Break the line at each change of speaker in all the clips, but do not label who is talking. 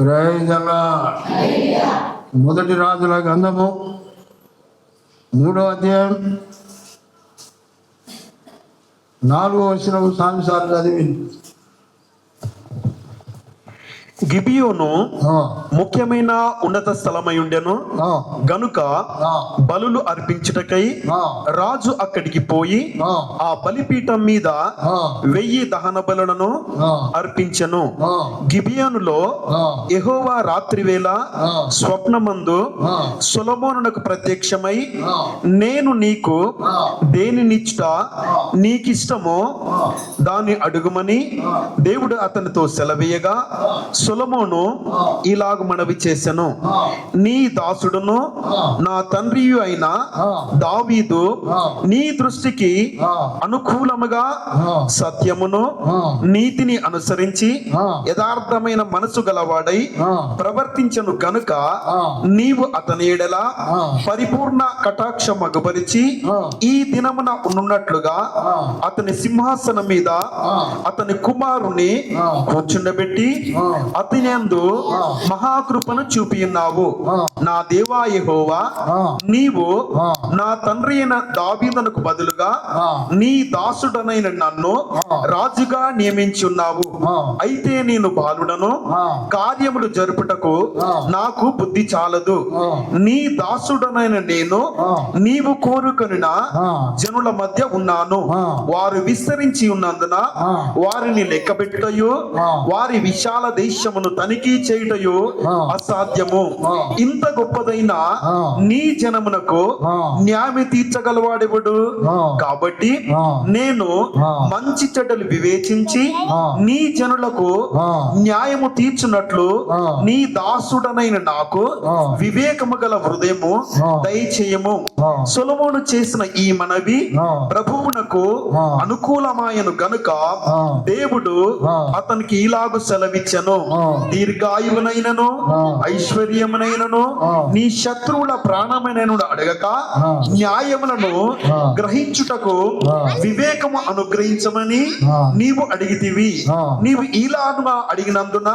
Praise the lord. మొదటి రాజుల గ్రంథము 3వ అధ్యాయం 4వ వచనం సాన్నిసార్లు చదివి.
గిబియోను ముఖ్యమైన ఉన్నత స్థలమై ఉండెను గనుక బలులు అర్పించుటకై రాజు అక్కడికి పోయి ఆ బలిపీఠం మీద 1000 దహన బలులను అర్పించెను. గిబియోనులో యెహోవా రాత్రివేళ స్వప్నమందు సొలొమోనునకు ప్రత్యక్షమై, నేను నీకు దేనినిచ్చుట నీకిష్టమో దాన్ని అడుగుమని దేవుడు అతనితో సెలవీయగా, సొలొమోను ఇలాగ మనవి చేసెను, నీ దాసుడును నా తండ్రి అయిన దావీదు నీ దృష్టికి అనుకూలముగా సత్యమును నీతిని అనుసరించి యథార్థమైన మనసు గలవాడై ప్రవర్తించను గనుక నీవు అతని ఎడల పరిపూర్ణ కటాక్ష మగుపరిచి ఈ దినమున ఉన్నట్లుగా అతని సింహాసనం మీద అతని కుమారుని కూర్చుండబెట్టి అతనియందు మహాకృపను చూపి ఉన్నావు. నా దేవా యెహోవా, నీవు నా తండ్రి అయిన దావీదునకు బదులుగా నీ దాసుడనైన నన్ను రాజుగా నియమించి ఉన్నావు. అయితే నేను బాలుడను, కార్యములు జరుపుటకు నాకు బుద్ధి చాలదు. నీ దాసుడనైన నేను నీవు కోరుకొనిన జనుల మధ్య ఉన్నాను. వారు విస్తరించి ఉన్నందున వారిని లెక్కబెట్టుటయు వారి విశాల దేశమును తనిఖీ చేయుటయు అసాధ్యము. ఇంత గొప్పదైన నీ జనమునకు న్యాయం తీర్చగలవాడెవడు? కాబట్టి నేను మంచి చెడ్డలు వివేచించి నీ జనులకు న్యాయము తీర్చున్నట్లు నీ దాసుడనైన నాకు వివేకము గల హృదయము దయచేయము. సొలొమోను చేసిన ఈ మనవి ప్రభువునకు అనుకూలమాయను గనుక దేవుడు అతనికి ఇలాగు సెలవిచ్చెను, దీర్ఘాయువునైనను ఐశ్వర్యమునైనను నీ శత్రువుల ప్రాణమైనను అడగక న్యాయములను గ్రహించుటకు వివేకము అనుగ్రహించమని నీవు అడిగితివి. నీవు ఇలాగుగా అడిగినందున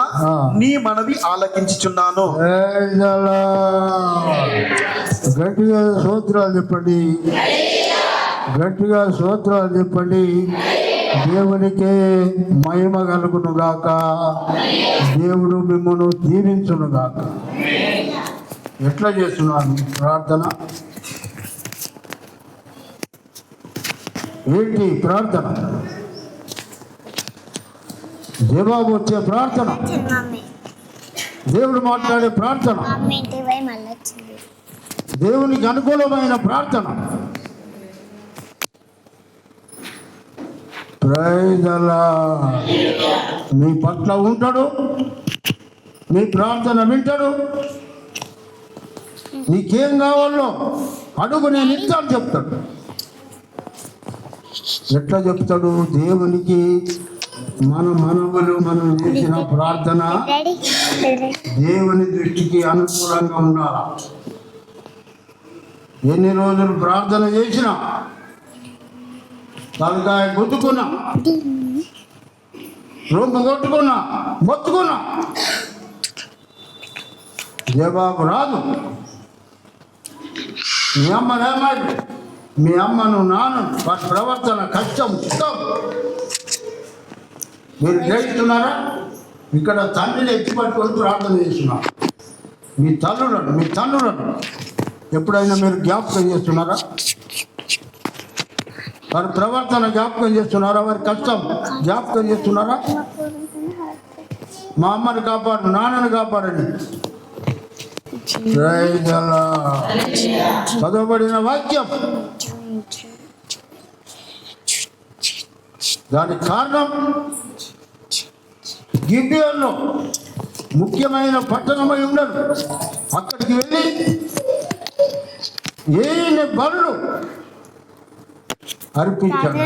నీ మనవి ఆలకించుచున్నాను.
గట్టిగా స్తోత్రాలు చెప్పండి, గట్టిగా స్తోత్రాలు చెప్పండి. దేవునికే మహిమ కలుగును గాక. దేవుడు మిమ్మల్ని దీవించును గాక. ఎట్లా చేస్తున్నాను ప్రార్థన? ఏంటి ప్రార్థన? జవాబు వచ్చే ప్రార్థన, దేవుడు మాట్లాడే ప్రార్థన, దేవునికి అనుకూలమైన ప్రార్థన. Praise the lord. మీ పట్ల ఉంటాడు, మీ ప్రార్థన వింటాడు. నీకేం కావాలో అడుగు, నేను ఇస్తాను చెప్తాడు. ఎట్లా చెప్తాడు? దేవునికి మనవులు మనం చేసిన ప్రార్థన దేవుని దృష్టికి అనుకూలంగా ఉండాలి. ఎన్ని రోజులు ప్రార్థన చేసినా, తలకాయ గుద్దుకున్నా, రొమ్ము కొట్టుకున్నా, మొత్తుకున్నా జవాబు రాదు. మీ అమ్మనేమాట, మీ అమ్మను నాన్న వాటి ప్రవర్తన కష్టం. మీరు గ్రహిస్తున్నారా? ఇక్కడ తండ్రిని ఎత్తి పట్టుకొని ప్రార్థన చేస్తున్నారు. మీ తల్లులను ఎప్పుడైనా మీరు జ్ఞాపకం చేస్తున్నారా? వారి ప్రవర్తన జ్ఞాపకం చేస్తున్నారా? వారి కష్టం జ్ఞాపకం చేస్తున్నారా? మా అమ్మని కాపాడు, నాన్నని కాపాడండి. చదవబడిన వాక్యం దానికి కారణం గిబియోనులో ముఖ్యమైన పట్టణమై ఉండదు. అక్కడికి వెళ్ళి ఏని బలులు అర్పించాడు.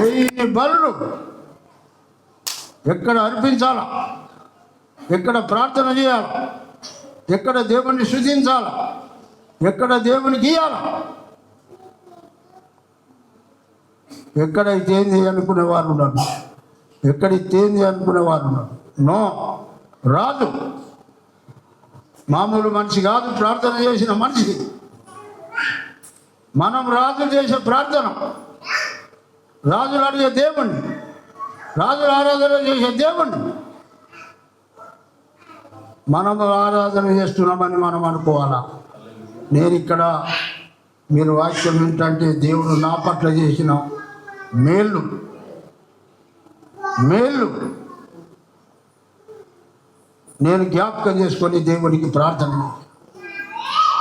ఏని బలులు ఎక్కడ అర్పించాలా, ఎక్కడ ప్రార్థన చేయాలా, ఎక్కడ దేవుణ్ణి స్తుతించాలా, ఎక్కడ దేవునికి ఇయ్యాలా, ఎక్కడైతే ఏంది అనుకునే వారు ఉన్నారు, ఎక్కడైతే ఏంది అనుకునే వారు ఉన్నారు. నో, రాజు మామూలు మనిషి కాదు, ప్రార్థన చేసిన మనిషి. మనం రాజు చేసే ప్రార్థన, రాజులు అడిగే దేవుణ్ణి, రాజులు ఆరాధన చేసే దేవుణ్ణి మనము ఆరాధన చేస్తున్నామని మనం అనుకోవాలా. నేను ఇక్కడ మీరు వాక్యం ఏంటంటే దేవుడు నా పట్ల చేసిన మేళ్ళు నేను జ్ఞాపకం చేసుకొని దేవుడికి ప్రార్థన.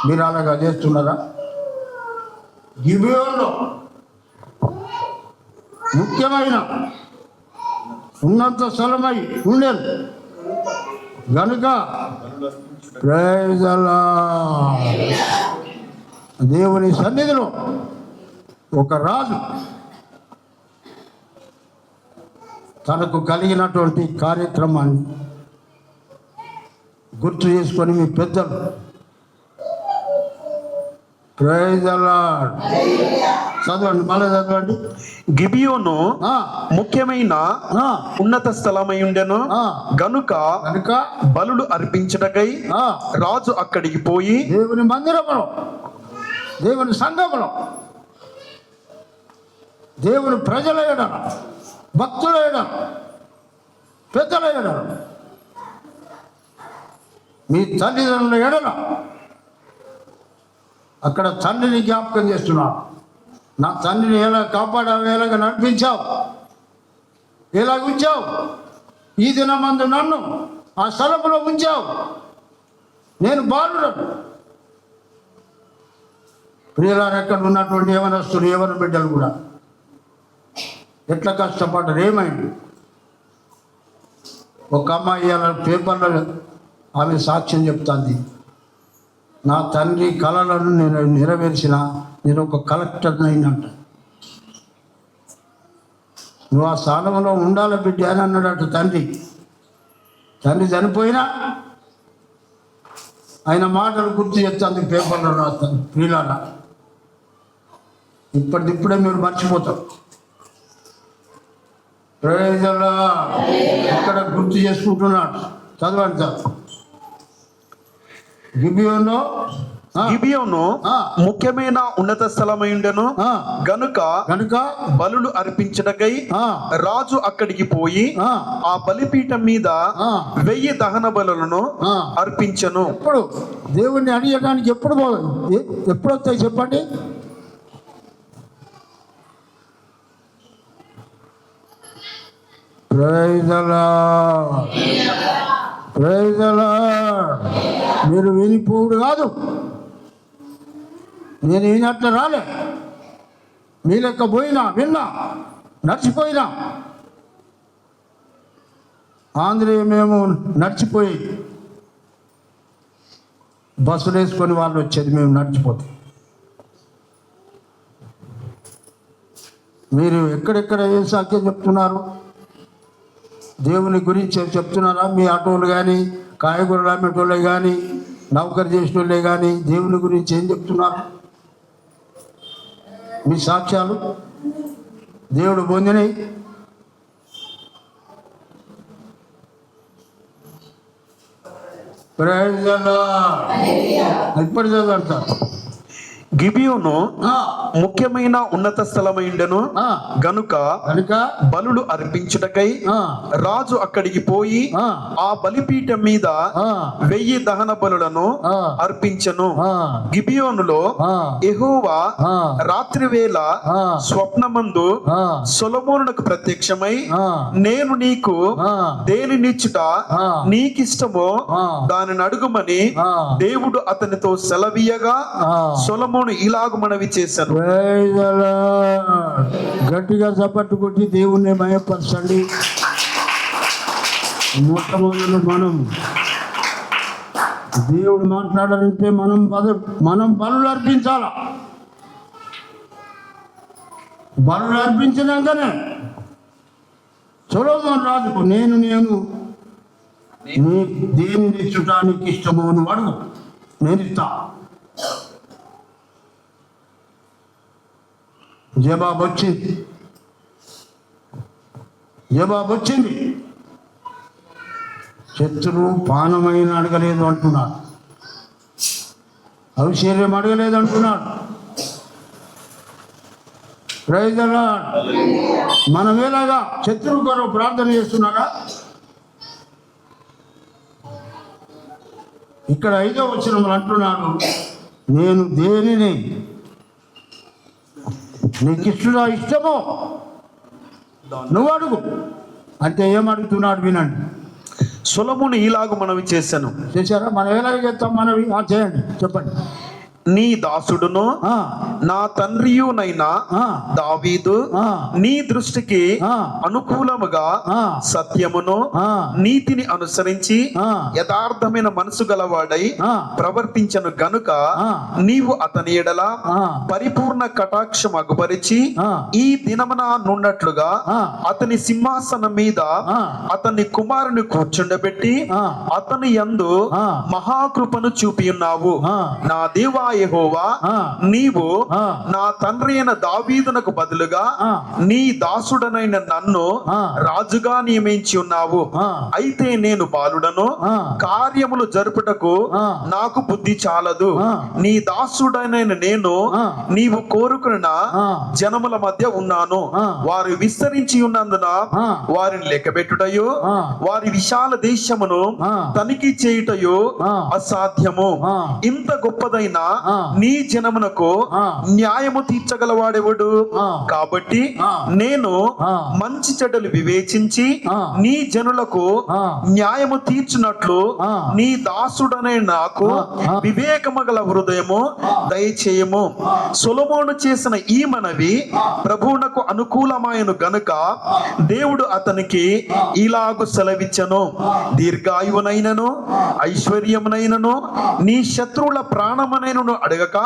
మీరు అలాగా చేస్తున్నారా? గిబియోనులో ముఖ్యమైన ఉన్నత స్థలమై ఉండేది గనుక ప్రైజ్ ది లార్డ్. దేవుని సన్నిధిలో ఒక రాజు తనకు కలిగినటువంటి కార్యక్రమాన్ని గుర్తు చేసుకొని మీ పెద్దలు ప్రైజ్ ది లార్డ్ చదవండి, మళ్ళీ చదవండి.
గిబియోను ముఖ్యమైన ఉన్నత స్థలమై ఉండెను గనుక బలులు అర్పించుటకై రాజు అక్కడికి పోయి
దేవుని మందిరములో, దేవుని సంఘములో, దేవుని ప్రజల ఎడల, భక్తుల ఎడల, పెద్దల ఎడల, మీ తల్లిదండ్రుల ఎడల అక్కడ తండ్రిని జ్ఞాపకం చేస్తున్నాడు. నా తండ్రిని ఎలా కాపాడావు, ఎలాగ నడిపించావు, ఎలాగ ఉంచావు, ఈ దినమందు నన్ను ఆ స్థలంలో ఉంచావు. నేను బాలుడను. ప్రియులారు, ఎక్కడ ఉన్నటువంటి యవనస్తులు, యవన బిడ్డలు కూడా ఎట్లా కష్టపడ్డారు, ఏమైంది? ఒక అమ్మాయి అలా పేపర్లో ఆమె సాక్ష్యం చెప్తుంది. నా తండ్రి కళలను నేను నెరవేర్చిన, నేను ఒక కలెక్టర్ అయినంట. నువ్వు ఆ స్థానంలో ఉండాలి బిడ్డ అని అన్నాడట తండ్రి. తండ్రి చనిపోయినా ఆయన మాటలు గుర్తు చేస్తుంది, పేపర్లో రాస్తాను. ప్రియులారా, ఇప్పటిదిప్పుడే మీరు మర్చిపోతారు. Praise the Lord. ఇక్కడ గుర్తు చేసుకుంటున్నాడు. చదవండి సార్.
గిబియోను ముఖ్యమైన ఉన్నత స్థలమై ఉండెను గనుక బలులు అర్పించటకై రాజు అక్కడికి పోయి ఆ బలిపీఠం మీద 1000 దహన బలులను అర్పించెను.
ఎప్పుడు దేవుణ్ణి అడిగడానికి ఎప్పుడు వస్తాయి చెప్పండి? Praise the Lord. Praise the Lord. మీరు వినిపోవుడు కాదు, నేను వినట్ల రాలే. మీ లెక్క పోయినా, విన్నా, నడిచిపోయినా. ఆంధ్రయ మేము నడిచిపోయి బస్సులు వేసుకొని వాళ్ళు వచ్చేది, మేము నడిచిపోతాం. మీరు ఎక్కడెక్కడ ఏ సాక్ష్యం చెప్తున్నారు? దేవుని గురించి చెప్తున్నారా? మీ ఆటోలు కానీ, కాయగూరలు అమ్మేటోళ్ళే కానీ, నౌకరు చేసిన వాళ్ళే కానీ దేవుని గురించి ఏం చెప్తున్నారు? మీ సాక్ష్యాలు దేవుడు పొందినవి. Praise the Lord. ఇప్పుడు చదువుతారు.
గిబియోను ముఖ్యమైన ఉన్నత స్థలమై ఉండెను గనుక బలులు అర్పించుటకై రాజు అక్కడికి పోయి ఆ బలిపీఠం మీద 1000 దహన బలులను అర్పించెను. గిబియోనులో యెహోవా రాత్రి వేళ స్వప్నమందు సొలొమోనునకు ప్రత్యక్షమై, నేను నీకు దేనినిచ్చుట నీకిష్టమో దానిని అడుగుమని దేవుడు అతనితో సెలవీయగా సొలొమోను ఇలాగు మనవి చేశాను.
గట్టిగా చప్పట్టు కొట్టి దేవుణ్ణి మయపరచండి. మొట్టమొదటి మనం దేవుడు మాట్లాడాలంటే మనం బలులు అర్పించాల. బలులు అర్పించినాకనే సొలొమోను రాజుకు నేను నీ దేనిని ఇచ్చుటానికి ఇష్టమో అని అడుగు, నేను ఇస్తా. జవాబు వచ్చింది. జవాబు వచ్చింది. శత్రువు పానమైన అడగలేదు అంటున్నాడు, ఐశ్వర్యం అడగలేదు అంటున్నాడు. Praise the Lord. మనం ఎలాగా శత్రువు కొరకు ప్రార్థన చేస్తున్నారా? ఇక్కడ 5వ వచనంలో అంటున్నాడు, నేను దేనిని నీకు ఇష్టమో నువ్వు అడుగు అంటే ఏమడుగుతున్నాడు వినండి.
సొలొమోను ఇలాగు మనవి చేశాను.
చేశారా? మనం ఎలాగ చేస్తాం మనవి? చేయండి, చెప్పండి.
నీ దాసుడును నా తండ్రియునైనా దావీదు నీ దృష్టికి అనుకూలముగా సత్యమును నీతిని అనుసరించి యథార్థమైన మనసు గలవాడై ప్రవర్తించను గనుక నీవు అతని ఎడల పరిపూర్ణ కటాక్షం అగుపరిచి ఈ దినమున నున్నట్లుగా అతని సింహాసనం మీద అతని కుమారుని కూర్చుండబెట్టి అతని యందు మహాకృపను చూపి ఉన్నావు. నా దేవా యెహోవా, నీవు నా తండ్రి అయిన దావీదునకు బదులుగా నీ దాసుడనైన నన్ను రాజుగా నియమించి ఉన్నావు. అయితే నేను బాలుడను, కార్యములు జరుపుటకు నాకు బుద్ధి చాలదు. నీ దాసుడనైన నేను నీవు కోరుకున్న జనముల మధ్య ఉన్నాను. వారు విస్తరించి ఉన్నందున వారిని లెక్కబెట్టుటయు వారి విశాల దేశమును తనిఖీ చేయుటయు అసాధ్యము. ఇంత గొప్పదైన నీ జనమునకు న్యాయము తీర్చగలవాడెవడు? కాబట్టి నేను మంచి చెడ్డలు వివేచించి నీ జనులకు న్యాయము తీర్చినట్లు నీ దాసుడనే నాకు వివేకము గల హృదయము దయచేయము. సొలొమోను చేసిన ఈ మనవి ప్రభువునకు అనుకూలమాయను గనుక దేవుడు అతనికి ఇలాగు సెలవిచ్చను, దీర్ఘాయువునైనను ఐశ్వర్యమునైనను నీ శత్రువుల ప్రాణమునైనను అడగక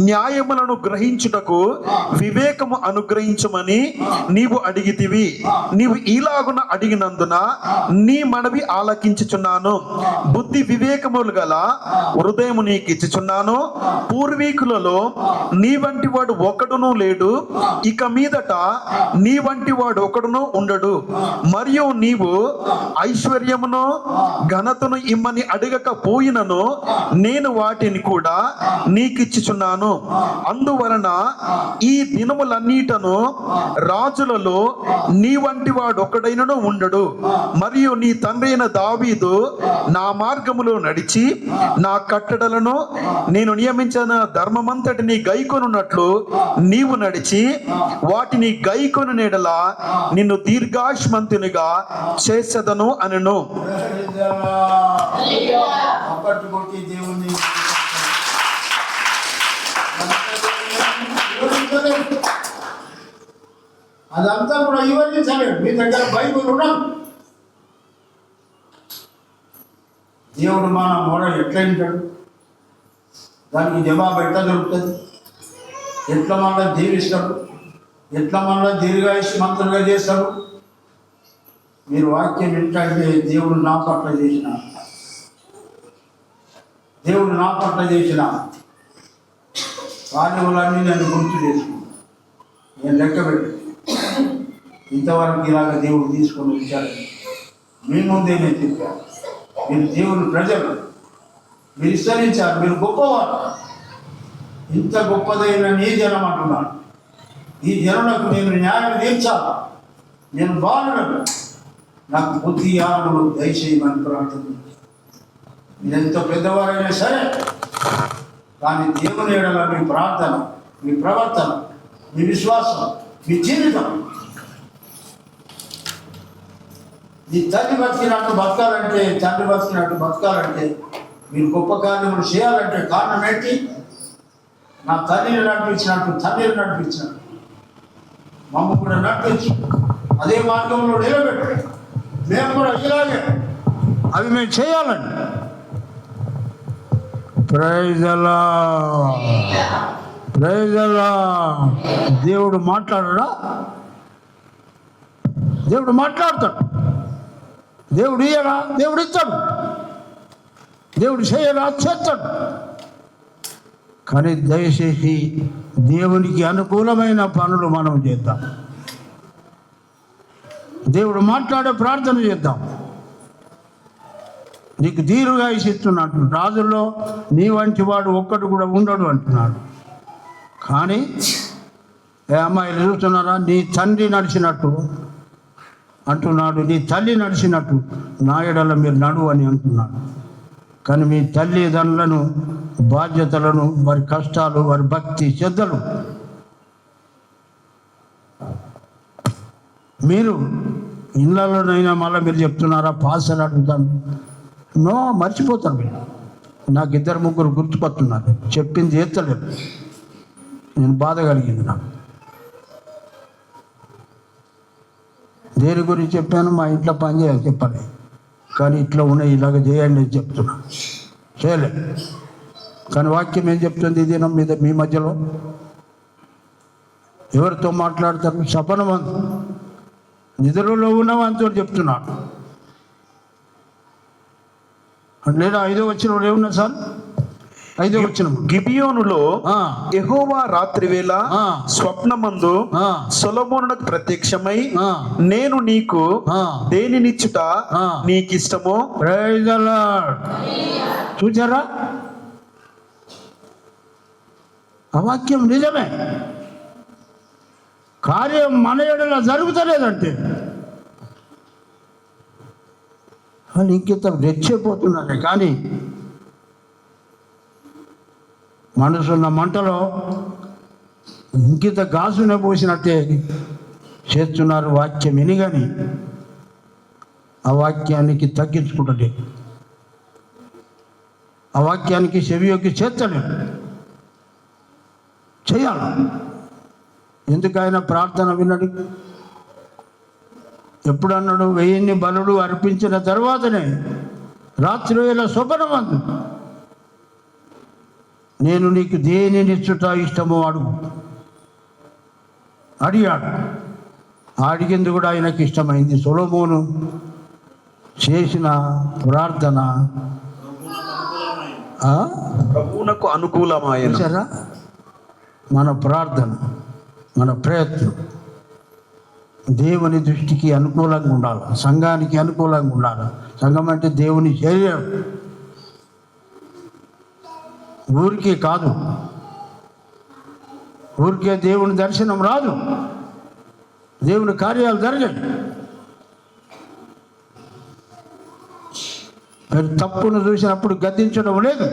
న్యాయములను గ్రహించుటకు వివేకము అనుగ్రహించమని నీవు అడిగితివి. నీవు ఈలాగున అడిగినందున నీ మనవి ఆలకించుచున్నాను. బుద్ధి వివేకములు గల హృదయము నీకు ఇచ్చుచున్నాను. పూర్వీకులలో నీ వంటి వాడు ఒకడును లేడు, ఇక మీదట నీ వంటి వాడు ఒకడును ఉండడు. మరియు నీవు ఐశ్వర్యమును ఘనతను ఇమ్మని అడగకపోయినను నేను వాటిని కూడా నీకిచ్చుచున్నాను. అందువలన ఈ దినములన్నిటను రాజులలో నీ వంటి వాడు ఒకడైనను ఉండడు. మరియు నీ తండ్రి అయిన దావీదు నా మార్గములో నడిచి నా కట్టడలను నేను నియమించిన ధర్మమంతటిని గైకొనున్నట్లు నీవు నడిచి వాటిని గైకొను నెడల నిన్ను దీర్ఘాయుష్మంతునిగా చేసేదను అనెను.
అదంతా కూడా వివరించలేదు. మీ దగ్గర బైబిల్ ఉన్నాం. దేవుడు మన మొర ఎట్లా వింటాడు, దానికి జవాబు ఎట్లా దొరుకుతుంది, ఎట్లా మళ్ళీ దీవిస్తాడు, ఎట్లా మళ్ళీ దీర్ఘాయుష్మంతులుగా చేస్తాడు. మీరు వాక్యం వింటే దేవుడు నా పట్ల చేసిన కార్యములన్నీ నేను గుర్తు చేసుకున్నాను. నేను లెక్క పెట్టి ఇంతవరకు ఇలాగ దేవుడు తీసుకొని వచ్చాడు. మీ ముందే నేను చెప్పాను, మీరు దేవుని ప్రజలు, మీరు విస్తరించారు, మీరు గొప్పవారు. ఇంత గొప్పదైన నీ జనం అంటున్నాను. ఈ జనులకు నేను న్యాయం తీర్చాలి. నేను బాలుడను, నాకు బుద్ధి జ్ఞానములు దయచేయమని ప్రార్థన. మీరు ఎంత పెద్దవారైనా సరే, కానీ దేవుని ఎడల మీ ప్రార్థన, మీ ప్రవర్తన, మీ విశ్వాసం, మీ జీవితం, మీ తల్లి బతికినట్టు బతకాలంటే, తండ్రి బతికినట్టు బతకాలంటే, మీరు గొప్ప కార్యములు చేయాలంటే కారణం ఏంటి? నా తల్లిని నడిపించినట్టు తండ్రిని నడిపించినట్టు మమ్మ కూడా నడిపించు, అదే మార్గంలో నిలబెట్టు. మేము కూడా ఇలాగే అవి మేము చేయాలండి. Praise the Lord, praise the Lord. దేవుడు మాట్లాడడా? దేవుడు మాట్లాడతాడు. దేవుడు ఇయ్యరా? దేవుడు ఇస్తాడు. దేవుడు చేయరా? చేస్తాడు. కానీ దయచేసి దేవునికి అనుకూలమైన పనులు మనం చేద్దాం. దేవుడు మాట్లాడే ప్రార్థన చేద్దాం. నీకు దీర్ఘాయుసు ఇస్తున్నాడు. రాజుల్లో నీ వంటి వాడు ఒక్కడు కూడా ఉండడు అంటున్నాడు. కానీ ఏ అమ్మాయిలు చూస్తున్నారా, నీ తండ్రి నడిచినట్టు అంటున్నాడు, నీ తల్లి నడిచినట్టు నా ఎడల మీరు నడువు అని అంటున్నాడు. కానీ మీ తల్లిదండ్రులను, బాధ్యతలను, వారి కష్టాలు, వారి భక్తి శ్రద్ధలు మీరు ఇళ్ళలోనైనా మళ్ళీ మీరు చెప్తున్నారా, పాస్టర్ అడుగుతాను, నో, మర్చిపోతారు మీరు. నాకు 2-3 గుర్తుపడుతున్నారు, చెప్పింది ఎత్తలేదు. నేను బాధ కలిగింది నాకు. దేని గురించి చెప్పాను, మా ఇంట్లో పని చేయాలి చెప్పాలి, కానీ ఇట్లా ఉన్నాయి, ఇలాగ చేయండి అని చెప్తున్నా, చేయలే. కానీ వాక్యం ఏం చెప్తుంది ఈ దినం మీద మీ మధ్యలో? ఎవరితో మాట్లాడతారు? సపనవంతు, నిద్రలో ఉన్నవంతో చెప్తున్నాడు. లేదా 5వ వచనంలో ఏమున్నా సార్? 5వ వచనం,
గిబియోనులో యెహోవా రాత్రి వేళ స్వప్నమందు సొలొమోనునకు ప్రత్యక్షమై, నేను నీకు దేనినిచ్చుట నీకిష్టమో.
Praise the Lord. చూచారా, ఆ వాక్యం నిజమే. కార్యం మన ఎడల జరుగుతలేదంటే వాళ్ళు ఇంకింత రెచ్చిపోతున్నారే. కానీ మనసున్న మంటలో ఇంకింత గాజునే పోసినట్టే చేస్తున్నారు. వాక్యం విని కానీ ఆ వాక్యానికి తగ్గించుకుంటే, ఆ వాక్యానికి చెవియోకి చేర్చలేదు. చేయాలి. ఎందుకు ఆయన ప్రార్థన వినడు? ఎప్పుడు అన్నాడు? 1000 బలులు అర్పించిన తర్వాతనే రాత్రి వేళ స్వప్నమందు నేను నీకు దేనినిచ్చుట ఇష్టమో అడుగు అడిగాడు. అడిగింది కూడా ఆయనకి ఇష్టమైంది. సొలొమోను చేసిన ప్రార్థన
ప్రభువునకు అనుకూలమైన.
సరే, మన ప్రార్థన, మన ప్రయత్నం దేవుని దృష్టికి అనుకూలంగా ఉండాలి, సంఘానికి అనుకూలంగా ఉండాలి. సంఘం అంటే దేవుని శరీరం, ఊరికే కాదు. ఊరికే దేవుని దర్శనం రాదు, దేవుని కార్యాలు జరిగాయి. మీరు తప్పును చూసినప్పుడు గద్దించడం లేదు.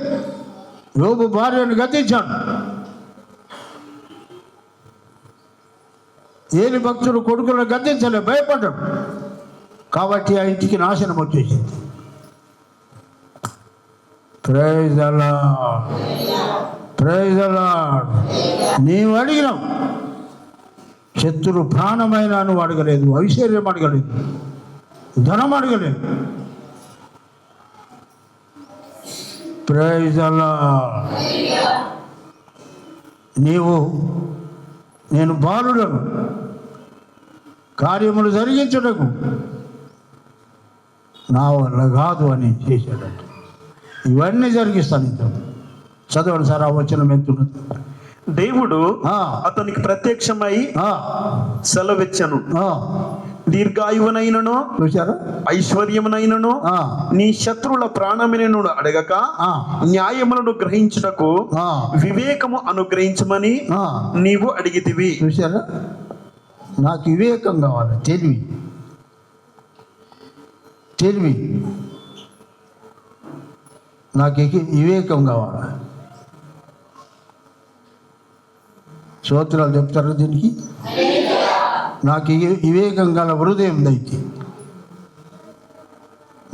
యోబు భార్యను గద్దించాడు. ఏలి భక్తుడు కొడుకులను గద్దించలే, భయపడ్డాడు. కాబట్టి ఆ ఇంటికి నాశనం వచ్చేసింది. Praise the Lord, praise the Lord. నీవు అడిగినావు, శత్రు ప్రాణమైన నువ్వు అడగలేదు, ఐశ్వర్యం అడగలేదు, ధనం అడగలేదు. Praise the Lord. నేను బాలుడను, కార్యములు జరిగించుటకు నా వల్ల కాదు అని చేశాడంట. ఇవన్నీ జరిగిస్తాను. ఇంత చదవండి సార్, ఆ వచనం ఎంతున్నది.
దేవుడు అతనికి ప్రత్యక్షమై సెలవిచ్చెను, దీర్ఘాయువునైనను
చూశారా,
ఐశ్వర్యమునైనను నీ శత్రువుల ప్రాణమును అడగక న్యాయములను గ్రహించుటకు వివేకము అనుగ్రహించమని నీవు అడిగితివి.
చూశారా, నాకు వివేకం కావాలి, తెలివి నాకు వివేకం కావాలి. స్తోత్రాలు చెప్తారు దీనికి. నాకు వివేకం గల హృదయం దయచి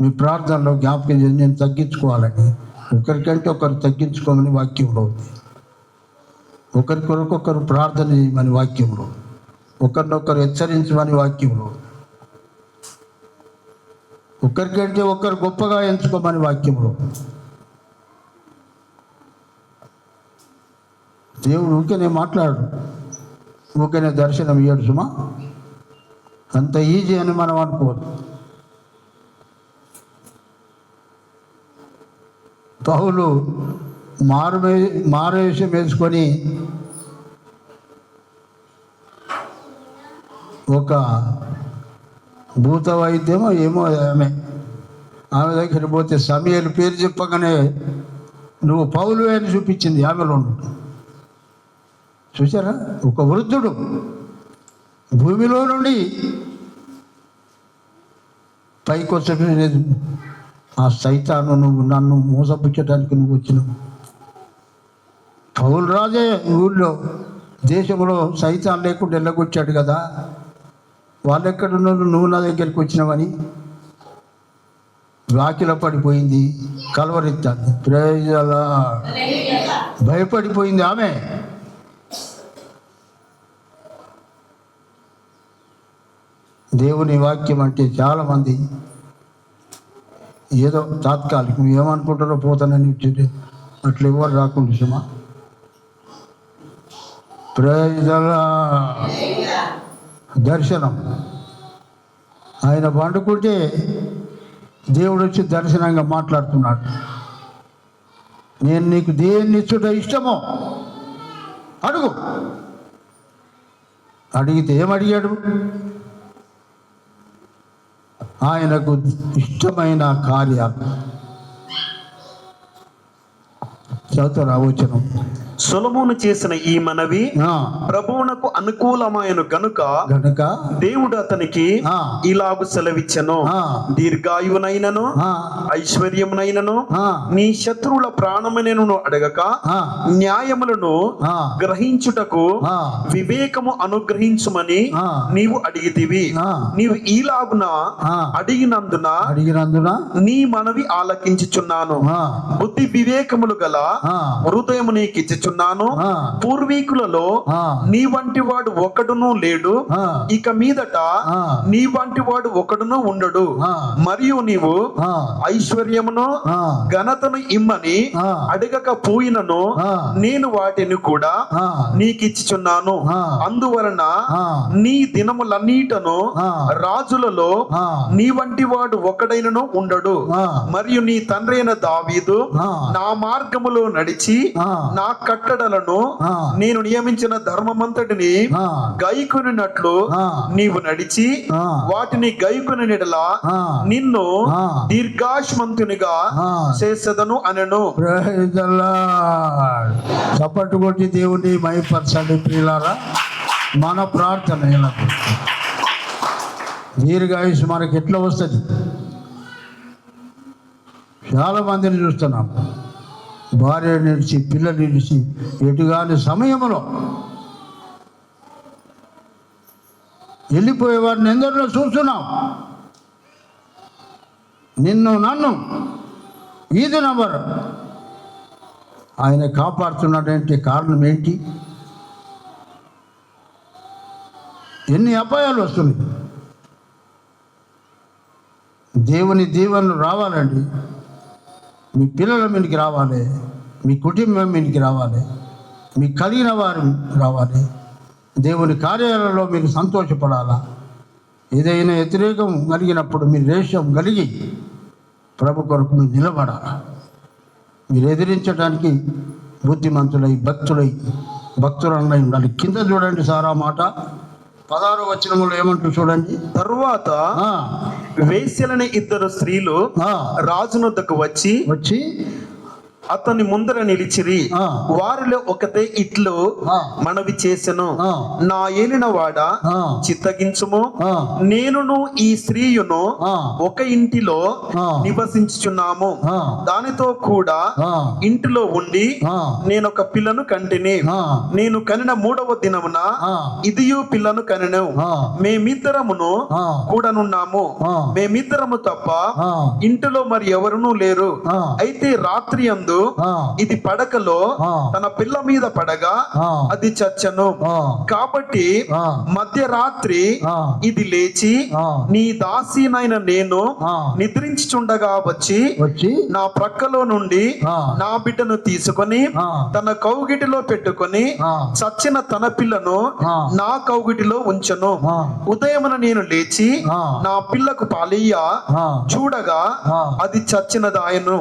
మీ ప్రార్థనలో జ్ఞాపకం చేసి నేను తగ్గించుకోవాలని, ఒకరికంటే ఒకరు తగ్గించుకోమని వాక్యంలో ఉంది. ఒకరికొరకొకరు ప్రార్థన చేయమని వాక్యంలో, ఒకరినొకరు హెచ్చరించమని వాక్యంలో, ఒకరికంటే ఒకరు గొప్పగా ఎంచుకోమని వాక్యంలో. దేవుడు ఊరికేనే మాట్లాడు, ఊరికేనే దర్శనం ఇయ్యడు సుమా. అంత ఈజీ అని మనం అనుకోవద్దు. పౌలు మారువేషం వేసుకొని ఒక భూత వైద్యమో ఏమో ఆమె దగ్గర పోతే సమయాలు పేరు చెప్పగానే నువ్వు పౌలు అని చూపించింది ఆమెలో ఉండు. చూసారా, ఒక వృద్ధుడు భూమిలో నుండి పైకి వచ్చేది. ఆ సైతాను నువ్వు నన్ను మోసపుచ్చడానికి నువ్వు వచ్చినావు. పౌలు రాజే ఊళ్ళో దేశంలో సైతాన్ లేకుండా వెళ్ళగొచ్చాడు కదా, వాళ్ళు ఎక్కడున్నారు, నువ్వు నా దగ్గరికి వచ్చినావని వాకిల పడిపోయింది, కలవరెత్తాను. ప్రేజలా భయపడిపోయింది ఆమె. దేవుని వాక్యం అంటే చాలామంది ఏదో తాత్కాలికం ఏమనుకుంటారో పోతానని అట్లా ఎవరు రాకుండా సుమా. ప్రేజలా దర్శనం. ఆయన పండుకుంటే దేవుడు వచ్చి దర్శనంగా మాట్లాడుతున్నాడు. నేను నీకు దేన్ని ఇచ్చుట ఇష్టమో అడుగు. అడిగితే ఏమడిగాడు? ఆయనకు ఇష్టమైన కార్యాలు. చదువుతారా వచనం?
సొలొమోను చేసిన ఈ మనవి ప్రభువునకు అనుకూలమైన గనుక దేవుడు అతనికి ఇలాగు సెలవిచ్చెను, దీర్ఘాయువునైనను ఐశ్వర్యమునైనను నీ శత్రువుల ప్రాణమునైనను అడగక న్యాయములను గ్రహించుటకు వివేకము అనుగ్రహించుమని నీవు అడిగితివి. నీవు ఈలాగున అడిగినందున నీ మనవి ఆలకించుచున్నాను. బుద్ధి వివేకములు గల హృదయము నీకిచ్చుచున్నాను. పూర్వీకులలో నీ వంటి వాడు ఒకడును లేడు, ఇక మీదట నీ వంటి వాడు ఒకడును ఉండడు. మరియు నీవు ఐశ్వర్యమును ఘనతను ఇమ్మని అడగకపోయినను నేను వాటిని కూడా నీకిచ్చుచున్నాను. అందువలన నీ దినములన్నిటను రాజులలో నీ వంటి వాడు ఒకడైనను ఉండడు. మరియు నీ తండ్రి అయిన దావీదు నా మార్గములో నడిచి నా కట్టడలను నేను నియమించిన ధర్మమంతటిని గైకొనినట్లు నీవు నడిచి వాటిని గైకొనినెడల నిన్ను దీర్ఘాయుష్మంతునిగా చేసేదను అనెను.
చప్పట్లు కొట్టి దేవుని మహిమపరచండి ప్రియులారా. మన ప్రార్థన ఎలా దీర్ఘాయుష్ మనకి ఎట్లా వస్తుంది? చాలా మందిని చూస్తున్నాం, భార్య నిలిచి పిల్లలు నిలిచి ఎటుగాని సమయంలో వెళ్ళిపోయే వారిని ఎందరిలో చూస్తున్నాం. నిన్ను నన్ను ఈది నంబర్ ఆయన కాపాడుతున్నాడంటే కారణం ఏంటి? ఎన్ని అపాయాలు వస్తున్నాయి. దేవుని దీవెనలు రావాలండి. మీ పిల్లల మీదకి రావాలి, మీ కుటుంబం మీదకి రావాలి, మీ కలిగిన వారు రావాలి. దేవుని కార్యాలలో మీరు సంతోషపడాలా. ఏదైనా వ్యతిరేకం కలిగినప్పుడు మీరు రేషం కలిగి ప్రభు కొరకు మీరు నిలబడాలా. మీరు ఎదిరించడానికి బుద్ధిమంతులై భక్తులై ఉండాలి. కింద చూడండి సారా మాట 16వ వచనములో ఏమంటూ చూడండి.
తరువాత వేశ్యలని ఇద్దరు స్త్రీలు రాజునొద్దకు వచ్చి అతని ముందర నిలిచిరి. వారిలో ఒకతే ఇట్లు మనవి చేసెను, నా ఏలిన వాడ చిత్తగించుము, నేనును ఈ స్త్రీయును ఒక ఇంటిలో నివసించుచున్నాము. దానితో కూడా ఇంటిలో ఉండి నేను ఒక పిల్లను కంటిని. నేను కనిన 3వ దినమున ఇదియు పిల్లను కనెను. మేమిద్దరమును కూడనున్నాము. మేమిద్దరము తప్ప ఇంటిలో మరి ఎవరునూ లేరు. అయితే రాత్రి అందు ఇది పడకలో తన పిల్ల మీద పడగా అది చచ్చెను. కాబట్టి మధ్యరాత్రి ఇది లేచి నీ దాసీనైన నేను నిద్రించుచుండగా వచ్చి నా ప్రక్కలో నుండి నా బిడ్డను తీసుకొని తన కౌగిటిలో పెట్టుకొని చచ్చిన తన పిల్లను నా కౌగిటిలో ఉంచెను. ఉదయమున నేను లేచి నా పిల్లకు పాలియ్య చూడగా అది చచ్చినదాయను.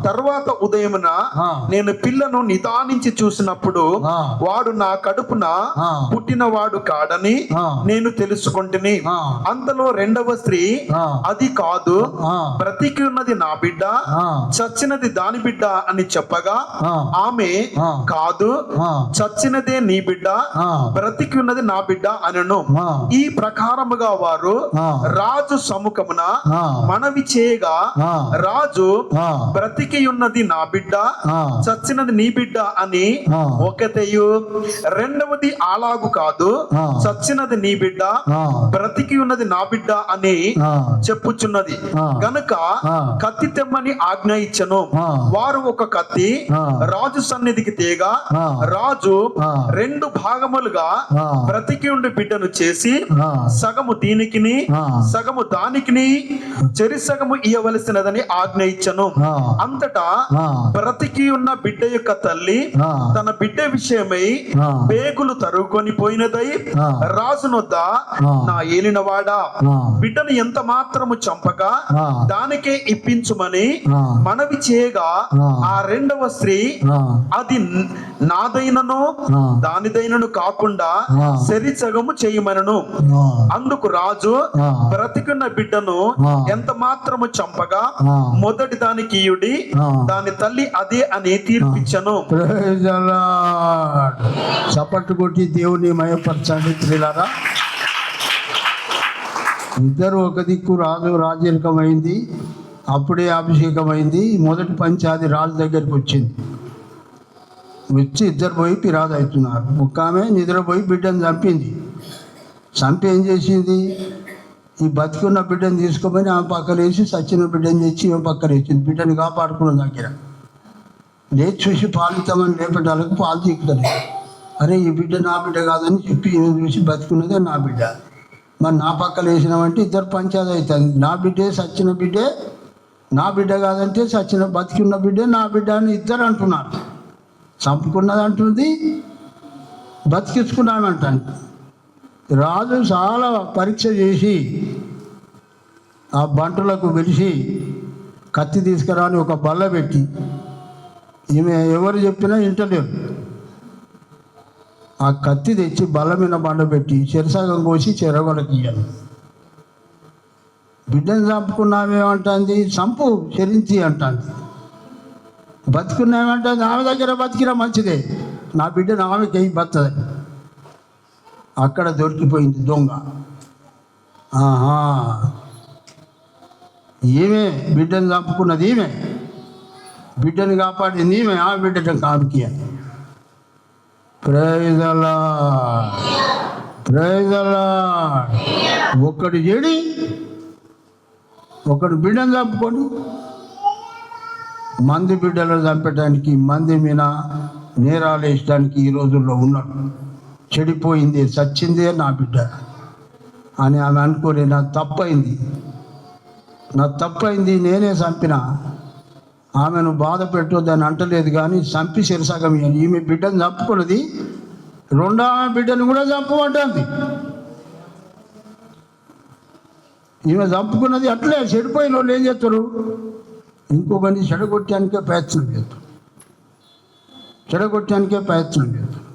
తర్వాత ఉదయం దినమున
ఆ.
నేను పిల్లను నిదానించి చూసినప్పుడు
ఆ.
వాడు నా కడుపున
ఆ.
పుట్టినవాడు కాడని
ఆ.
నేను తెలుసుకుంటుని.
ఆ.
అంతలో రెండవ స్త్రీ,
ఆ.
అది కాదు,
ఆ.
బ్రతికి ఉన్నది నా బిడ్డ,
ఆ.
చచ్చినది దాని బిడ్డ అని చెప్పగా
ఆ.
ఆమె
ఆ.
కాదు,
ఆ.
చచ్చినదే నీ బిడ్డ,
ఆ.
బ్రతికి ఉన్నది నా బిడ్డ అనెను.
ఆ.
ఈ ప్రకారముగా వారు
ఆ.
రాజు సముఖమున
ఆ.
మనవి చేయగా
ఆ.
రాజు
ఆ.
బ్రతికి ఉన్నది నా బిడ్డ,
ఆ.
చచ్చినది నీ బిడ్డ అని
ఆ.
ఒకటేయు, రెండవది అలాగు కాదు,
ఆ.
చచ్చినది నీ బిడ్డ,
ఆ.
బ్రతికి ఉన్నది నా బిడ్డ అని
ఆ.
చెప్పుచున్నది.
ఆ.
గనుక
ఆ.
కత్తి తెమ్మని ఆజ్ఞ ఇచ్చెను.
ఆ.
వారు ఒక కత్తి
ఆ.
రాజు సన్నిధికి తేగా
ఆ.
రాజు
ఆ.
2 భాగములుగా
ఆ.
బ్రతికి ఉండి బిడ్డను చేసి
ఆ.
సగము దీనికిని
ఆ.
సగము దానికిని చెరి సగము ఇయ్యవలసినదని ఆజ్ఞ ఇచ్చను.
ఆ.
అంతటా
ఆ.
బ్రతికి ఉన్న బిడ్డ యొక్క తల్లి
ఆ.
తన బిడ్డ విషయమై
ఆ.
పేగులు తరుగుకొని పోయినదై
ఆ.
రాజునొద్ద,
ఆ.
నా ఏలినవాడా,
ఆ.
బిడ్డను ఎంత మాత్రము చంపక
ఆ.
దానికే ఇప్పించుమని
ఆ.
మనవి చేయగా
ఆ.
ఆ రెండవ స్త్రీ,
ఆ.
అది నాదైనను
ఆ.
దానిదైనను కాకుండా
ఆ.
సరి సగము చేయమనను.
ఆ.
అందుకు రాజు
ఆ.
బ్రతికున్న బిడ్డను
ఆ.
ఎంత మాత్రము చంపగా
ఆ.
మొదటి దానికి ఇయుడి,
ఆ.
దాని తల్లి అదే అని తీర్పిచ్చను.
Praise the lord. చప్పట్లు కొట్టి దేవుని మయపరచండి ప్రియులారా. ఇద్దరు ఒక దిక్కు, రాజు రాజరికమైంది, అప్పుడే అభిషేకమైంది. మొదటి పంచాది రాజు దగ్గరికి వచ్చింది. వచ్చి ఇద్దరు పోయి పిరాదు అవుతున్నారు. ఒక ఆమె నిద్రపోయి బిడ్డను చంపింది. చంపి ఏం చేసింది? ఈ బతికున్న బిడ్డను తీసుకోమని ఆమె పక్కన వేసి, చచ్చిన బిడ్డను తెచ్చి ఈమె పక్కన వేసింది. బిడ్డను కాపాడుకున్న దగ్గర లేచి చూసి పాలిస్తామని లేపటాలకు పాలు చీకుతారు. అరే ఈ బిడ్డ నా బిడ్డ కాదని చెప్పి ఈమె చూసి బతికున్నదే నా బిడ్డ, మరి నా పక్కన వేసినామంటే ఇద్దరు పంచాయతీ అవుతుంది. నా బిడ్డే చచ్చిన బిడ్డే, నా బిడ్డ కాదంటే చచ్చిన బతికున్న బిడ్డే నా బిడ్డ అని ఇద్దరు అంటున్నారు. చంపుకున్నది అంటుంది, బతికించుకున్నామంటాను. రాజు చాలా పరీక్ష చేసి ఆ బంటులకు పిలిచి కత్తి తీసుకురాని ఒక బల్ల పెట్టి, ఈమె ఎవరు చెప్పినా ఇంటలేరు. ఆ కత్తి తెచ్చి బల్ల మీద బండ పెట్టి చెరసగం కోసి చెరగొలకి ఇయ్యాను. బిడ్డను చంపుకున్నామేమంటుంది, చంపు చెరించి అంటుంది. బతుకున్నామేమంటుంది, ఆమె దగ్గర బతికినా మంచిదే, నా బిడ్డను ఆమెకి బతుంది. అక్కడ దొరికిపోయింది దొంగ. ఆహా, ఈమె బిడ్డను చంపుకున్నది, ఈమె బిడ్డను కాపాడింది ఈమె, ఆ బిడ్డను కామికి. Praise the Lord. Praise the Lord. ఒక్కడు చెడి, ఒకడు బిడ్డను చంపుకొని మంది బిడ్డలను చంపడానికి, మంది మీద నేరాలు వేయడానికి ఈ రోజుల్లో ఉన్నాడు. చెడిపోయింది, చచ్చిందే నా బిడ్డ అని ఆమె అనుకోలే. నా తప్పైంది, నా తప్పైంది, నేనే చంపిన. ఆమెను బాధ పెట్టొద్దని అంటలేదు, కానీ చంపి శిరసగం ఈమె బిడ్డను చంపుకున్నది, రెండో ఆమె బిడ్డను కూడా చంపమంటుంది. ఈమె చంపుకున్నది అట్లే. చెడిపోయిన వాళ్ళు ఏం చేస్తారు, ఇంకొకరిని చెడగొట్టడానికే ప్రయత్నం చేస్తారు, చెడగొట్టడానికే ప్రయత్నం చేస్తారు.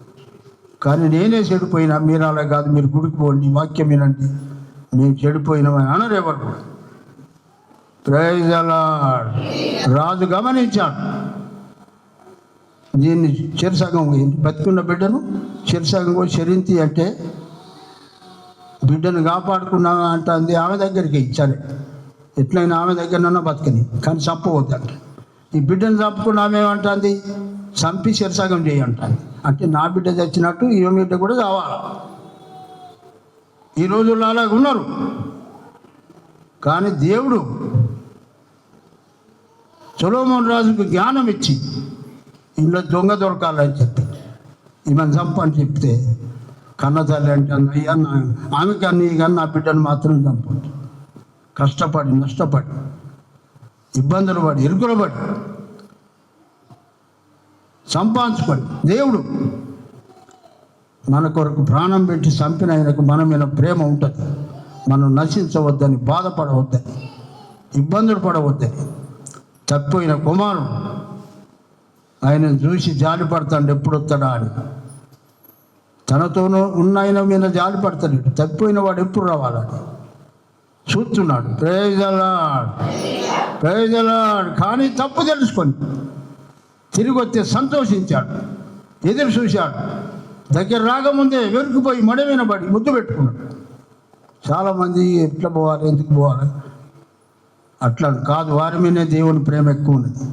కానీ నేనే చెడిపోయినా, మీరు అలా కాదు, మీరు గుడికి పోండి, వాక్యం వినండి, మేము చెడిపోయినామని అనరు ఎవరు కూడా. Praise the lord. రాజు గమనించాడు, దీన్ని చెరసగం బతుకున్న బిడ్డను చెరసగం చెరించి అంటే బిడ్డను కాపాడుకున్నావా అంటుంది. ఆమె దగ్గరికి ఇచ్చాడు, ఎట్లయినా ఆమె దగ్గరనన్నా బతకని, కానీ చంపవద్దంట. ఈ బిడ్డను చంపుకున్నామేమంటుంది, చంపి చెరసగం చేయంటాను. అంటే నా బిడ్డ చచ్చినట్టు ఈ బిడ్డ కూడా కావాలి. ఈ రోజుల్లో అలాగ ఉన్నారు. కానీ దేవుడు సొలొమోను రాజుకు జ్ఞానం ఇచ్చి ఇంట్లో దొంగ దొరకాలని చెప్పి ఈమెను చంపని చెప్తే, కన్న తల్లి అంటే అయ్యా ఆమెకి అన్ని కానీ నా బిడ్డను మాత్రం చంపొద్దు. కష్టపడి నష్టపడి ఇబ్బందులు పడి ఇరుకులు పడి సంపాదించుకొని దేవుడు మన కొరకు ప్రాణం పెట్టి చంపిన ఆయనకు మన మీద ప్రేమ ఉంటుంది. మనం నశించవద్దని, బాధపడవద్దని, ఇబ్బందులు పడవద్దని. తప్పిపోయిన కుమారుడు ఆయన చూసి జాలి పడతాడు, ఎప్పుడు వస్తాడా అని. తనతోనూ ఉన్న ఆయన మీద జాలి పడతాడు, తప్పిపోయిన వాడు ఎప్పుడు రావాలని చూస్తున్నాడు. Praise the Lord, praise the Lord. కానీ తప్పు తెలుసుకొని తిరిగి వస్తే సంతోషించాడు, ఎదురు చూశాడు. దగ్గర రాకముందే వెనుకుపోయి మడమైన పడి ముద్దు పెట్టుకున్నాడు. చాలామంది ఎట్లా పోవాలి, ఎందుకు పోవాలి అట్లా కాదు. వారి మీదే దేవుని ప్రేమ ఎక్కువ ఉన్నది.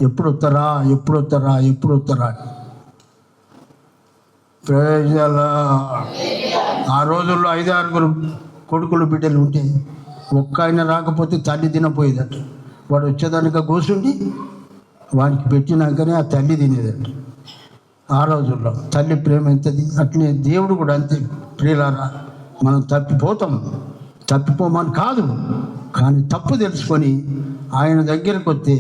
ఎప్పుడు వస్తారా, ఎప్పుడు వస్తారా, ఎప్పుడు వస్తారా అని. Praise the Lord. ఆ రోజుల్లో 5-6 కొడుకులు బిడ్డలు ఉంటే ఒక్క ఆయన రాకపోతే తల్లి తినపోయేదట. వాడు వచ్చేదానిక కూర్చుండి వానికి పెట్టినాకనే ఆ తల్లి తినేదట. ఆ రోజుల్లో తల్లి ప్రేమ ఎంతది, అట్లనే దేవుడు కూడా అంతే. ప్రియులారా, మనం తప్పిపోమని కాదు, కానీ తప్పు తెలుసుకొని ఆయన దగ్గరకు వస్తే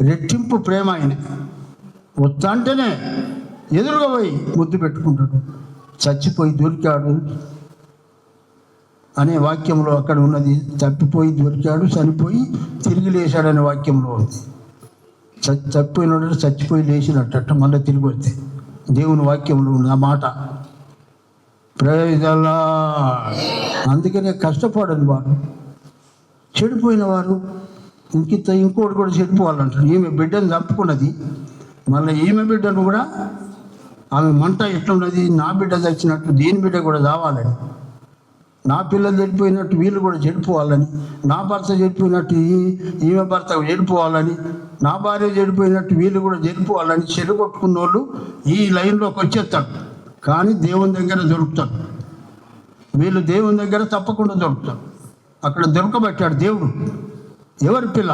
రెట్టింపు ప్రేమ ఆయన వస్తా అంటేనే ఎదురుగా పోయి ముద్దు పెట్టుకుంటాడు. చచ్చిపోయి దొరికాడు అనే వాక్యంలో అక్కడ ఉన్నది. తప్పిపోయి దొరికాడు, చనిపోయి తిరిగి లేచాడనే వాక్యంలో ఉంది. తప్పిపోయినాడు, చచ్చిపోయి లేచినట్ట మళ్ళీ తిరిగి వస్తే దేవుని వాక్యంలో ఉంది ఆ మాట. Praise the Lord. అందుకనే కష్టపడని వారు, చెడిపోయిన వారు ఇంకోటి కూడా చెడిపోవాలంటారు. ఈమె బిడ్డను చంపుకున్నది, మళ్ళీ ఈమె బిడ్డను కూడా ఆమె మంట ఎట్లున్నది, నా బిడ్డ చచ్చినట్టు దీని బిడ్డ కూడా చావాలని, నా పిల్లలు చెడిపోయినట్టు వీళ్ళు కూడా చెడిపోవాలని, నా భర్త చెడిపోయినట్టు ఈమె భర్త చెడిపోవాలని, నా భార్య చెడిపోయినట్టు వీళ్ళు కూడా చెడిపోవాలని చెడగొట్టుకున్న వాళ్ళు ఈ లైన్లోకి వచ్చేస్తాడు. కానీ దేవుని దగ్గర దొరుకుతాడు. వీళ్ళు దేవుని దగ్గర తప్పకుండా దొరుకుతాడు. అక్కడ దొరకబెట్టాడు దేవుడు. ఎవరి పిల్ల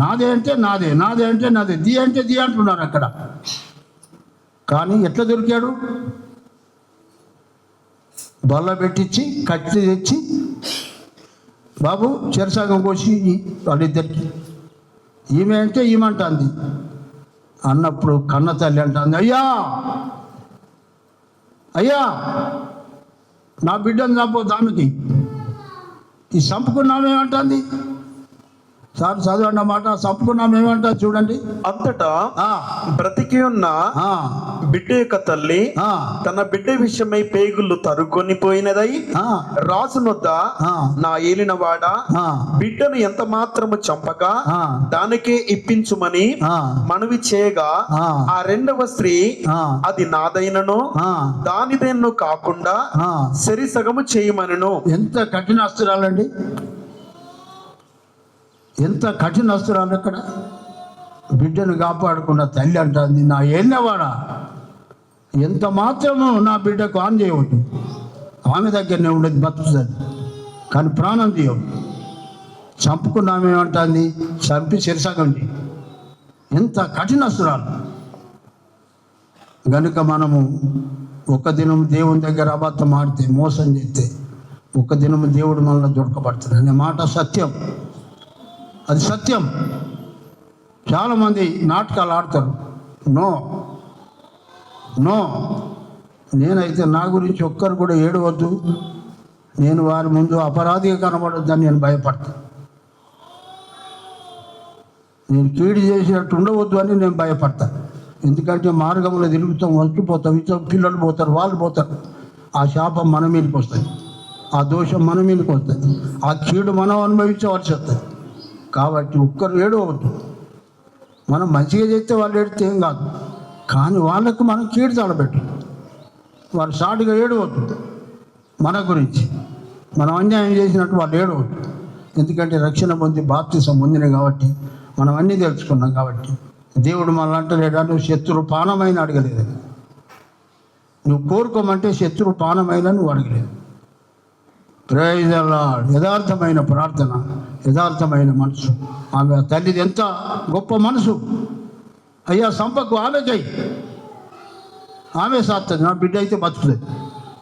నాదే అంటే నాదే, నాదే అంటే నాదే, ది అంటే ది అంటున్నారు అక్కడ. కానీ ఎట్లా దొరికాడు? బల్ల పెట్టించి కత్తి తెచ్చి బాబు చెరసాగం కోసి వాళ్ళిద్దరికి, ఈమె అంటే ఈమంటుంది అన్నప్పుడు కన్న తల్లి అంటుంది, అయ్యా అయ్యా నా బిడ్డను చంపో దానికి, ఈ చంపుకున్నామేమంటుంది సార్ చదవండి అన్నమాట. చంపుకున్నామేమంటుంది చూడండి.
అంతటా బ్రతికి ఉన్న బిడ్డ యొక్క తల్లి తన బిడ్డ విషయమై పేగులు తరుకొని పోయినదై రాజునొద్ద, నా ఏలినవాడ బిడ్డను ఎంత మాత్రము చంపక దానికే ఇప్పించుమని మనవి చేయగా, ఆ రెండవ స్త్రీ అది నాదైనను దానిదేను కాకుండా సరిసగము చేయమనను.
ఎంత కఠిన అస్త్రాలండి, ఎంత కఠిన అస్త్రాలు. అక్కడ బిడ్డను కాపాడుకున్న తల్లి అంటుంది, నా ఏలినవాడా ఎంత మాత్రము నా బిడ్డకు ఆన్ చేయవద్దు. ఆమె దగ్గరనే ఉండేది, బతుకుతుంది కానీ ప్రాణం తీయవు. చంపుకున్నామేమంటుంది, చంపి శిరసగండి. ఎంత కఠిన అస్త్రాలు. కనుక మనము ఒక దినం దేవుని దగ్గర అబద్ధం ఆడితే, మోసం చేస్తే, ఒక దినం దేవుడు మనల్ని దొరకబడుతుంది అనే మాట సత్యం. అది సత్యం. చాలామంది నాటకాలు ఆడతారు. నో నో, నేనైతే నా గురించి ఒక్కరు కూడా ఏడవద్దు, నేను వారి ముందు అపరాధిగా కనబడొద్దని నేను భయపడతాను. నేను కీడు చేసినట్టు ఉండవద్దు అని నేను భయపడతాను. ఎందుకంటే మార్గంలో తిరుగుతాం, వస్తుపోతాం, పిల్లలు పోతారు, వాళ్ళు పోతారు. ఆ శాపం మన మీదకి వస్తుంది, ఆ దోషం మన మీదకి వస్తుంది, ఆ కీడు మనం అనుభవించవలసి వస్తుంది. కాబట్టి ఒక్కరు ఏడవద్దు. మనం మంచిగా చేస్తే వాళ్ళు ఏడితే ఏం కాదు, కానీ వాళ్ళకు మనం కీడు తలబెట్టు. వారు సాటుగా ఏడవద్దు. మన గురించి మనం అన్యాయం చేసినట్టు వాళ్ళు ఏడవద్దు. ఎందుకంటే రక్షణ పొంది బాప్తిసం పొందినాయి కాబట్టి, మనం అన్నీ తెలుసుకున్నాం కాబట్టి. దేవుడు మనల్ని అంటలేడా, నువ్వు శత్రు పానమైన అడగలేదు, నువ్వు కోరుకోమంటే శత్రు పానమైన నువ్వు అడగలేదు. Praise the Lord. యథార్థమైన ప్రార్థన, యథార్థమైన మనసు. ఆమె తల్లిది ఎంత గొప్ప మనసు. అయ్యా సంపకు ఆమెకై, ఆమె సాస్తుంది, నా బిడ్డ అయితే బతుకుతుంది.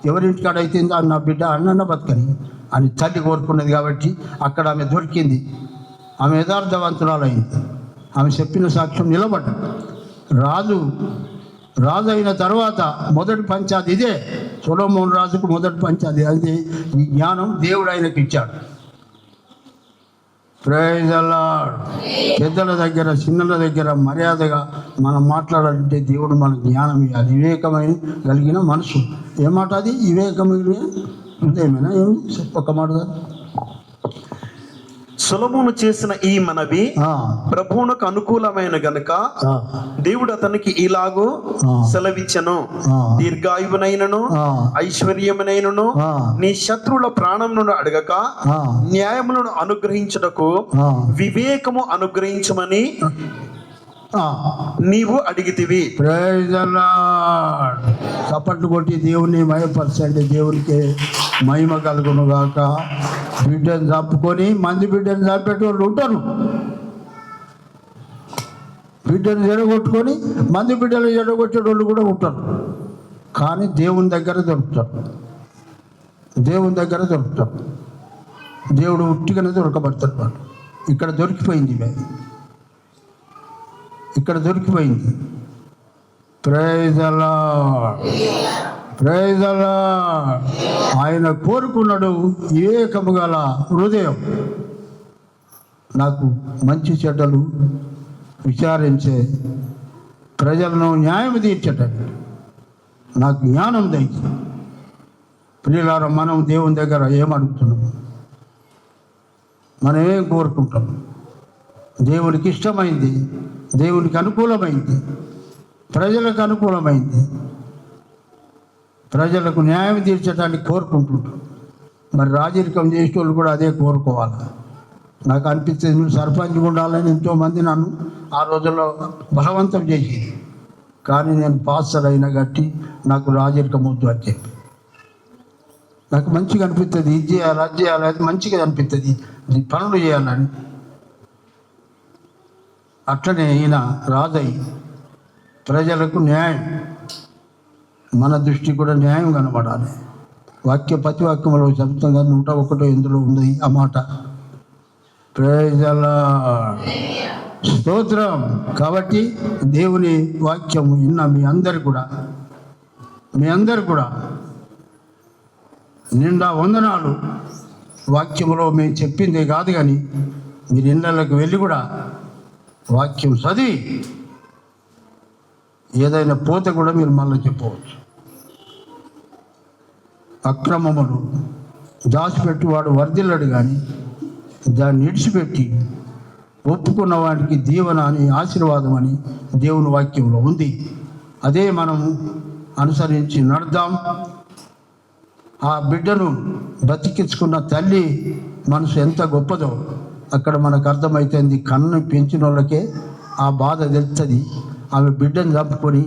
ఎవరింటికాడ అయితే నా బిడ్డ అన్న బతకని అని తల్లి కోరుకున్నది కాబట్టి అక్కడ ఆమె దొరికింది. ఆమె యథార్థవంతురాలైంది. ఆమె చెప్పిన సాక్ష్యం నిలబడ్డ. రాజు అయిన తర్వాత మొదటి పంచాది ఇదే. సొలొమోను రాజుకు మొదటి పంచాది అదే. ఈ జ్ఞానం దేవుడు ఆయనకి ఇచ్చాడు. Praise the Lord. పెద్దల దగ్గర చిన్నల దగ్గర మర్యాదగా మనం మాట్లాడాలంటే దేవుడు మనకు జ్ఞానం ఇవ్వాలి. వివేకమైన కలిగిన మనసు. ఏమాట అది? వివేకమైన హృదయమేనా? ఏమి ఒక మాట కాదు.
సొలొమోను చేసిన ఈ మనవి ప్రభువునకు అనుకూలమైన గనుక దేవుడు అతనికి ఇలాగూ సెలవిచ్చను, దీర్ఘాయువునైనను ఐశ్వర్యమునైనను నీ శత్రువుల ప్రాణములను అడగక న్యాయములను అనుగ్రహించుటకు వివేకము అనుగ్రహించమని నీవు అడిగితివి.
Praise the lord. చప్పట్లు కొట్టి దేవుని మహిమపరచండి. దేవునికి మహిమ కలుగును గాక. బిడ్డను చంపుకొని మంది బిడ్డను చంపేటోళ్ళు ఉంటారు. బిడ్డను జడగొట్టుకొని మంది బిడ్డలు జడగొట్టేటోళ్ళు కూడా ఉంటారు. కానీ దేవుని దగ్గర దొరుకుతారు. దేవుని దగ్గర దొరుకుతారు. దేవుడు ఉట్టిగానే దొరకబడతాడు. వాడు ఇక్కడ దొరికిపోయింది. ఇక్కడ దొరికిపోయింది. Praise the Lord. Praise the Lord. ఆయన కోరుకున్నాడు వివేకము గల హృదయం. నాకు మంచి చెడ్డలు విచారించే ప్రజలను న్యాయం తీర్చటండి. నాకు జ్ఞానం దయచి. ప్రియులారా, మనం దేవుని దగ్గర ఏమడుగుతున్నాము? మనం ఏం కోరుకుంటాం? దేవునికి ఇష్టమైంది, దేవునికి అనుకూలమైంది, ప్రజలకు అనుకూలమైంది, ప్రజలకు న్యాయం తీర్చడానికి కోరుకుంటుంటారు. మరి రాజరికం చేసేటోళ్ళు కూడా అదే కోరుకోవాలి. నాకు అనిపిస్తుంది, నువ్వు సర్పంచ్ ఉండాలని ఎంతోమంది నన్ను ఆ రోజుల్లో బలవంతం చేసేది. కానీ నేను పాస్టర్ అయినా గట్టి నాకు రాజరికం వద్దు అని చెప్పి. నాకు మంచిగా అనిపిస్తుంది, ఇది చేయాలి అది చేయాలి, అది మంచిగా అనిపిస్తుంది, పనులు చేయాలని. అట్లనే ఈయన రాజయ్య ప్రజలకు న్యాయం, మన దృష్టి కూడా న్యాయం కనబడాలి. ప్రతి వాక్యంలో చెప్తాం, 101 ఇందులో ఉంది ఆ మాట. Praise the Lord. స్తోత్రం. కాబట్టి దేవుని వాక్యం విన్న మీ అందరు కూడా నిండా వందనాలు. వాక్యంలో మేము చెప్పిందే కాదు, కానీ మీరు ఇళ్ళకి వెళ్ళి కూడా వాక్యం చదివి ఏదైనా పోతే కూడా మీరు మళ్ళీ చెప్పవచ్చు. అక్రమములు దాచిపెట్టువాడు వర్ధిల్లడు, కానీ దాన్ని విడిచిపెట్టి ఒప్పుకున్న వాడికి దీవెన అని, ఆశీర్వాదం అని దేవుని వాక్యంలో ఉంది. అదే మనం అనుసరించి నడుద్దాం. ఆ బిడ్డను బతికించుకున్న తల్లి మనసు ఎంత గొప్పదో అక్కడ మనకు అర్థమవుతుంది. కన్ను పెంచిన వాళ్ళకే ఆ బాధ తెలుస్తుంది. ఆమె బిడ్డను చంపుకొని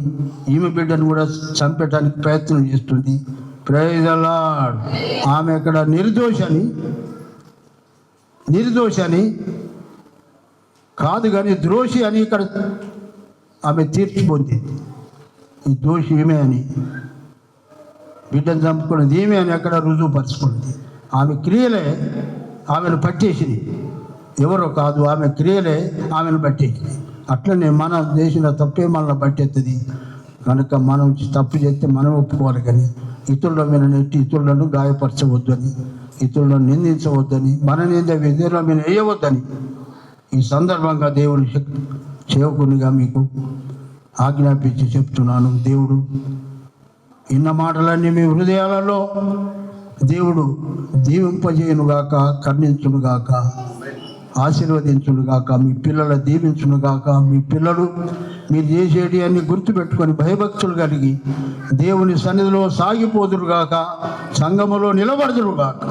ఈమె బిడ్డను కూడా చంపేయడానికి ప్రయత్నం చేస్తుంది. Praise the Lord. ఆమె అక్కడ నిర్దోషి అని కాదు, కానీ ద్రోషి అని ఇక్కడ ఆమె తీర్చి పొందింది. ఈ దోషి ఈమె అని, బిడ్డను చంపుకున్నది ఈమె అని అక్కడ రుజువుపరుచుకుంది. ఆమె క్రియలే ఆమెను పట్టేసింది, ఎవరో కాదు. ఆమె క్రియలే ఆమెను పట్టేసింది. అట్లనే మనం చేసిన తప్పే మనల్ని పట్టేస్తుంది. కనుక మనం తప్పు చేస్తే మనం ఒప్పుకోవాలి, కానీ ఇతరుల మీద నెట్టి ఇతరులను గాయపరచవద్దని, ఇతరులను నిందించవద్దని, మన నింద ఇతరుల మీద వేయవద్దని ఈ సందర్భంగా దేవుని సేవకునిగా మీకు ఆజ్ఞాపించి చెప్తున్నాను. దేవుడు ఇన్న మాటలన్నీ మీ హృదయాలలో దేవుడు దీవింపజేయునుగాక, కర్ణించునుగాక, ఆశీర్వదించునుగాక, మీ పిల్లల దీవించునుగాక. మీ పిల్లలు మీరు చేసేటి అన్ని గుర్తుపెట్టుకొని భయభక్తులు కలిగి దేవుని సన్నిధిలో సాగిపోదురుగాక, సంఘములో నిలబడుదురుగాక.